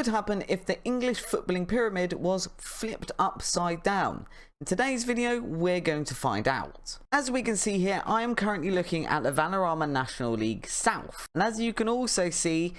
would happen if the English footballing pyramid was flipped upside down? In today's video, we're going to find out. As we can see here, I am currently looking at the Vanarama National League South. And as you can also see,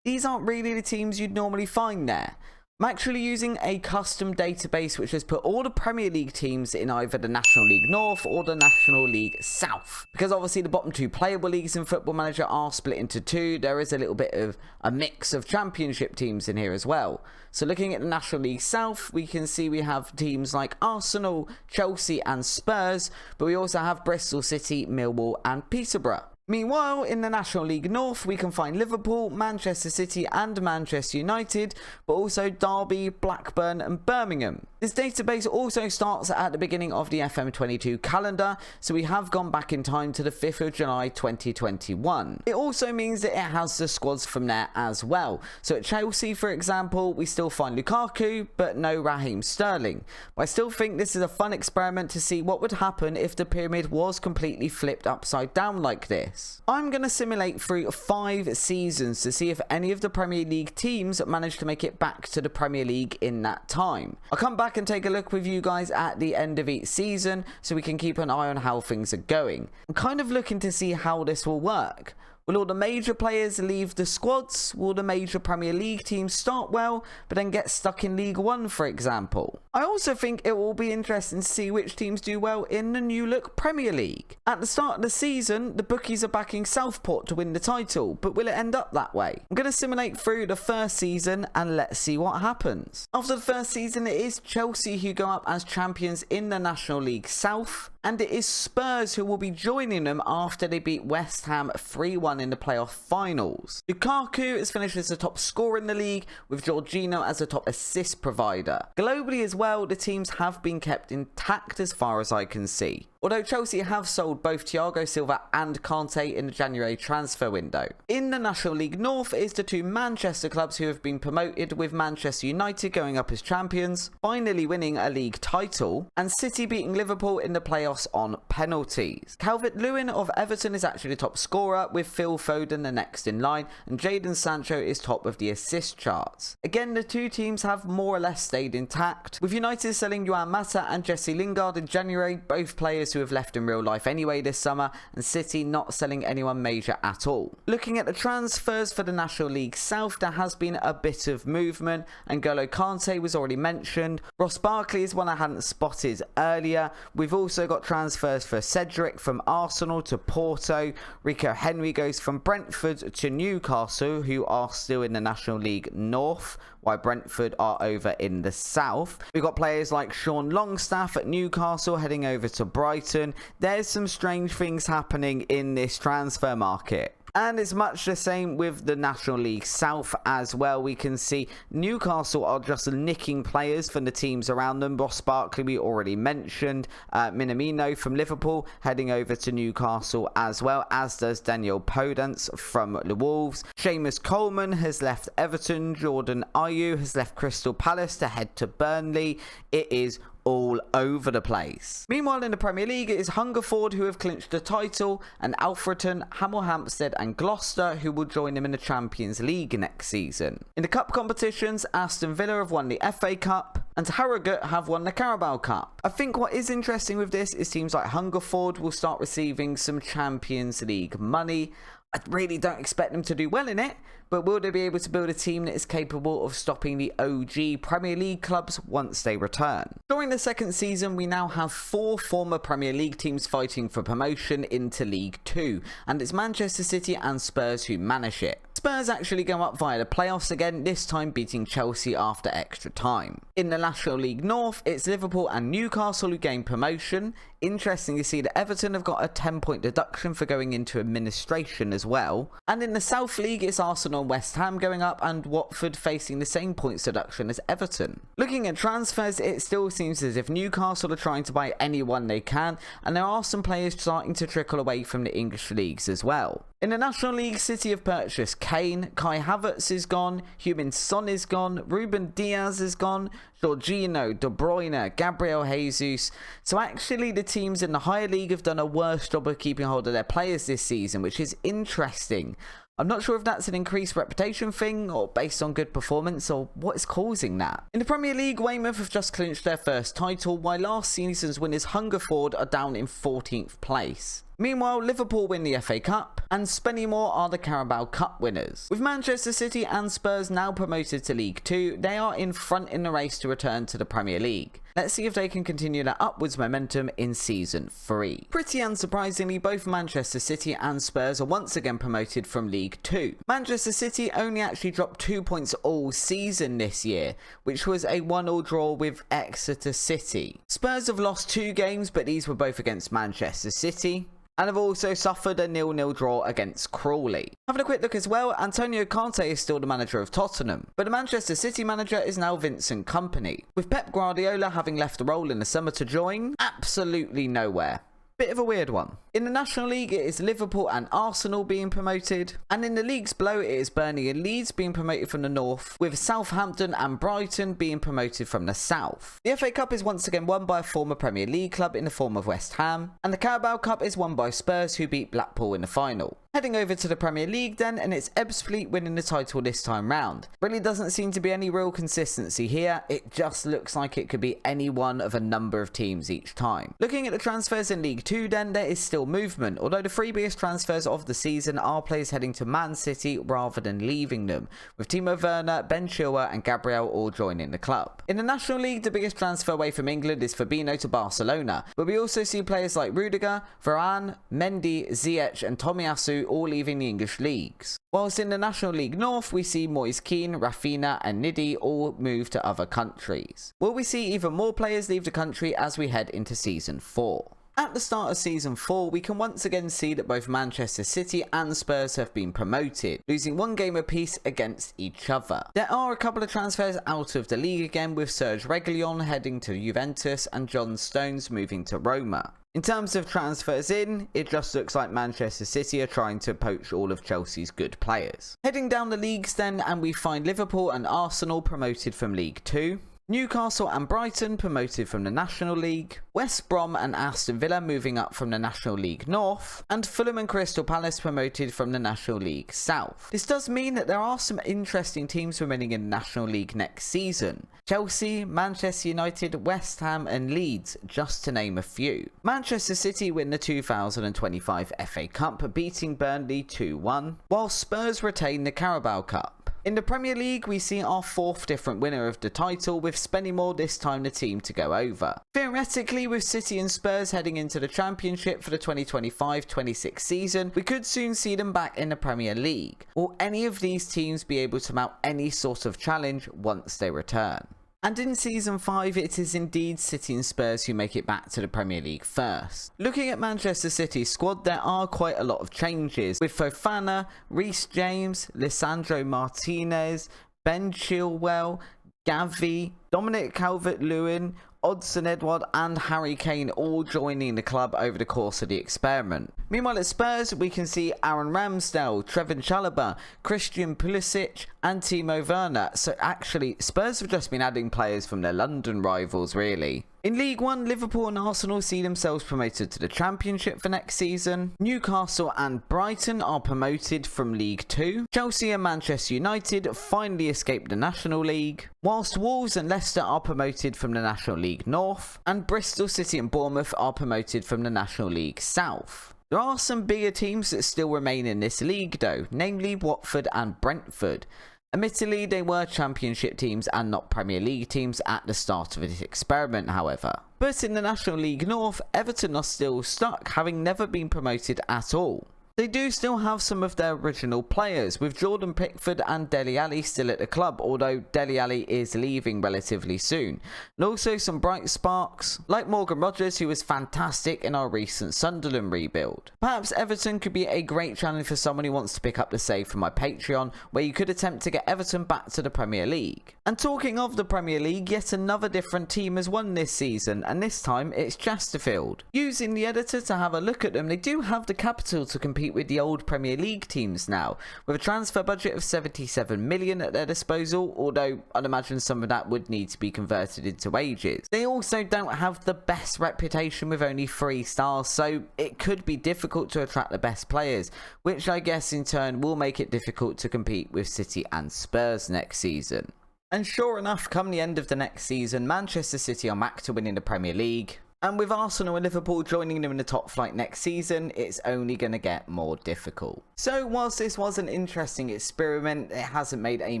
these aren't really the teams you'd normally find there. I'm actually using a custom database which has put all the Premier League teams in either the National League North or the National League South. Because obviously the bottom two playable leagues in Football Manager are split into two, there is a little bit of a mix of championship teams in here as well. So looking at the National League South, we can see we have teams like Arsenal, Chelsea and Spurs, but we also have Bristol City, Millwall and Peterborough. Meanwhile, in the National League North, we can find Liverpool, Manchester City and Manchester United, but also Derby, Blackburn and Birmingham. This database also starts at the beginning of the FM22 calendar, so we have gone back in time to the 5th of July 2021. It also means that it has the squads from there as well. So at Chelsea, for example, we still find Lukaku, but no Raheem Sterling. But I still think this is a fun experiment to see what would happen if the pyramid was completely flipped upside down like this. I'm going to simulate through 5 seasons to see if any of the Premier League teams manage to make it back to the Premier League in that time. I'll come back and take a look with you guys at the end of each season so we can keep an eye on how things are going. I'm kind of looking to see how this will work. Will all the major players leave the squads? Will the major Premier League teams start well, but then get stuck in League One, for example? I also think it will be interesting to see which teams do well in the new look Premier League. At the start of the season, the bookies are backing Southport to win the title, but will it end up that way? I'm going to simulate through the first season and let's see what happens. After the first season, it is Chelsea who go up as champions in the National League South, and it is Spurs who will be joining them after they beat West Ham 3-1 in the playoff finals. Lukaku is finished as the top scorer in the league, with Jorginho as the top assist provider. Globally as well, the teams have been kept intact as far as I can see. Although Chelsea have sold both Thiago Silva and Kante in the January transfer window. In the National League North is the two Manchester clubs who have been promoted, with Manchester United going up as champions, finally winning a league title, and City beating Liverpool in the playoffs on penalties. Calvert-Lewin of Everton is actually the top scorer, with Phil Foden the next in line, and Jadon Sancho is top of the assist charts. Again, the two teams have more or less stayed intact, with United selling Juan Mata and Jesse Lingard in January, both players who have left in real life anyway this summer, and City not selling anyone major at all. Looking at the transfers for the National League South, there has been a bit of movement. N'Golo Kante was already mentioned. Ross Barkley is one I hadn't spotted earlier. We've also got transfers for Cedric from Arsenal to Porto. Rico Henry goes from Brentford to Newcastle, who are still in the National League North, while Brentford are over in the South. We've got players like Sean Longstaff at Newcastle heading over to Brighton. There's some strange things happening in this transfer market. And it's much the same with the National League South as well. We can see Newcastle are just nicking players from the teams around them. Ross Barkley we already mentioned. Minamino from Liverpool heading over to Newcastle as well, as does Daniel Podence from the Wolves. Seamus Coleman has left Everton. Jordan Ayew has left Crystal Palace to head to Burnley. It is all over the place. Meanwhile, in the Premier League, it is Hungerford who have clinched the title, and Alfreton, Hemel Hempstead and Gloucester who will join them in the Champions League next season. In the cup competitions, Aston Villa have won the FA Cup and Harrogate have won the Carabao Cup. I think what is interesting with this is teams like Hungerford will start receiving some Champions League money. I really don't expect them to do well in it, but will they be able to build a team that is capable of stopping the OG Premier League clubs once they return? During the second season, we now have 4 former Premier League teams fighting for promotion into League 2, and it's Manchester City and Spurs who manage it. Spurs actually go up via the playoffs again, this time beating Chelsea after extra time. In the National League North, it's Liverpool and Newcastle who gain promotion. Interesting to see that Everton have got a 10-point deduction for going into administration as well. And in the South League, it's Arsenal and West Ham going up, and Watford facing the same points deduction as Everton. Looking at transfers, it still seems as if Newcastle are trying to buy anyone they can, and there are some players starting to trickle away from the English leagues as well. In the National League, City have purchased Kane, Kai Havertz is gone, Heung-min Son is gone, Ruben Diaz is gone, Jorginho, De Bruyne, Gabriel Jesus. So actually the teams in the higher league have done a worse job of keeping hold of their players this season, which is interesting. I'm not sure if that's an increased reputation thing or based on good performance or what is causing that. In the Premier League, Weymouth have just clinched their first title, while last season's winners Hungerford are down in 14th place. Meanwhile, Liverpool win the FA Cup, and Spennymoor are the Carabao Cup winners. With Manchester City and Spurs now promoted to League 2, they are in front in the race to return to the Premier League. Let's see if they can continue that upwards momentum in Season 3. Pretty unsurprisingly, both Manchester City and Spurs are once again promoted from League 2. Manchester City only actually dropped 2 points all season this year, which was a 1-1 draw with Exeter City. Spurs have lost 2 games, but these were both against Manchester City, and have also suffered a 0-0 draw against Crawley. Having a quick look as well, Antonio Conte is still the manager of Tottenham, but the Manchester City manager is now Vincent Kompany, with Pep Guardiola having left the role in the summer to join absolutely nowhere. Bit of a weird one. In the National League, it is Liverpool and Arsenal being promoted, and in the leagues below, it is Burnley and Leeds being promoted from the north, with Southampton and Brighton being promoted from the south. The FA Cup is once again won by a former Premier League club in the form of West Ham, and the Carabao Cup is won by Spurs, who beat Blackpool in the final. Heading over to the Premier League then, and it's Ebbsfleet winning the title this time round. Really doesn't seem to be any real consistency here, it just looks like it could be any one of a number of teams each time. Looking at the transfers in League 2 then, there is still movement, although the 3 biggest transfers of the season are players heading to Man City rather than leaving them, with Timo Werner, Ben Chilwell and Gabriel all joining the club. In the National League, the biggest transfer away from England is Fabinho to Barcelona, but we also see players like Rudiger, Varane, Mendy, Ziyech and Tomiyasu all leaving the English leagues. Whilst in the National League North, we see Moise Kean, Rafinha and Nidi all move to other countries. Will we see even more players leave the country as we head into Season 4? At the start of Season 4, we can once again see that both Manchester City and Spurs have been promoted, losing 1 game apiece against each other. There are a couple of transfers out of the league again, with Serge Reguilon heading to Juventus and John Stones moving to Roma. In terms of transfers in, it just looks like Manchester City are trying to poach all of Chelsea's good players. Heading down the leagues then, and we find Liverpool and Arsenal promoted from League 2. Newcastle and Brighton promoted from the National League, West Brom and Aston Villa moving up from the National League North, and Fulham and Crystal Palace promoted from the National League South. This does mean that there are some interesting teams remaining in the National League next season. Chelsea, Manchester United, West Ham and Leeds, just to name a few. Manchester City win the 2025 FA Cup, beating Burnley 2-1, while Spurs retain the Carabao Cup. In the Premier League, we see our 4th different winner of the title, with Spennymoor this time the team to go over. Theoretically, with City and Spurs heading into the Championship for the 2025-26 season, we could soon see them back in the Premier League. Will any of these teams be able to mount any sort of challenge once they return? And in Season 5, it is indeed City and Spurs who make it back to the Premier League first. Looking at Manchester City's squad, there are quite a lot of changes, with Fofana, Reece James, Lisandro Martinez, Ben Chilwell, Gavi, Dominic Calvert-Lewin, Odsonne Edouard and Harry Kane all joining the club over the course of the experiment. Meanwhile at Spurs, we can see Aaron Ramsdale, Trevor Chalobah, Christian Pulisic and Timo Werner. So actually, Spurs have just been adding players from their London rivals really. In League 1, Liverpool and Arsenal see themselves promoted to the Championship for next season. Newcastle and Brighton are promoted from League 2. Chelsea and Manchester United finally escaped the National League, whilst Wolves and Leicester are promoted from the National League North, and Bristol City and Bournemouth are promoted from the National League South. There are some bigger teams that still remain in this league though, namely Watford and Brentford. Admittedly, they were Championship teams and not Premier League teams at the start of this experiment, however. But in the National League North, Everton are still stuck, having never been promoted at all. They do still have some of their original players, with Jordan Pickford and Dele Alli still at the club, although Dele Alli is leaving relatively soon. And also some bright sparks, like Morgan Rogers, who was fantastic in our recent Sunderland rebuild. Perhaps Everton could be a great challenge for someone who wants to pick up the save from my Patreon, where you could attempt to get Everton back to the Premier League. And talking of the Premier League, yet another different team has won this season, and this time it's Chesterfield. Using the editor to have a look at them, they do have the capital to compete compete with the old Premier League teams now, with a transfer budget of 77 million at their disposal, although I'd imagine some of that would need to be converted into wages. They also don't have the best reputation with only 3 stars, so it could be difficult to attract the best players, which I guess in turn will make it difficult to compete with City and Spurs next season. And sure enough, come the end of the next season, Manchester City are back to winning the Premier League. And with Arsenal and Liverpool joining them in the top flight next season, it's only going to get more difficult. So whilst this was an interesting experiment, it hasn't made a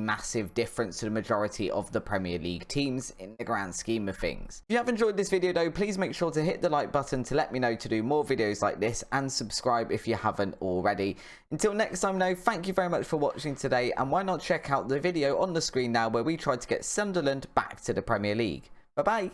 massive difference to the majority of the Premier League teams in the grand scheme of things. If you have enjoyed this video though, please make sure to hit the like button to let me know to do more videos like this, and subscribe if you haven't already. Until next time though, thank you very much for watching today, and why not check out the video on the screen now where we tried to get Sunderland back to the Premier League. Bye bye.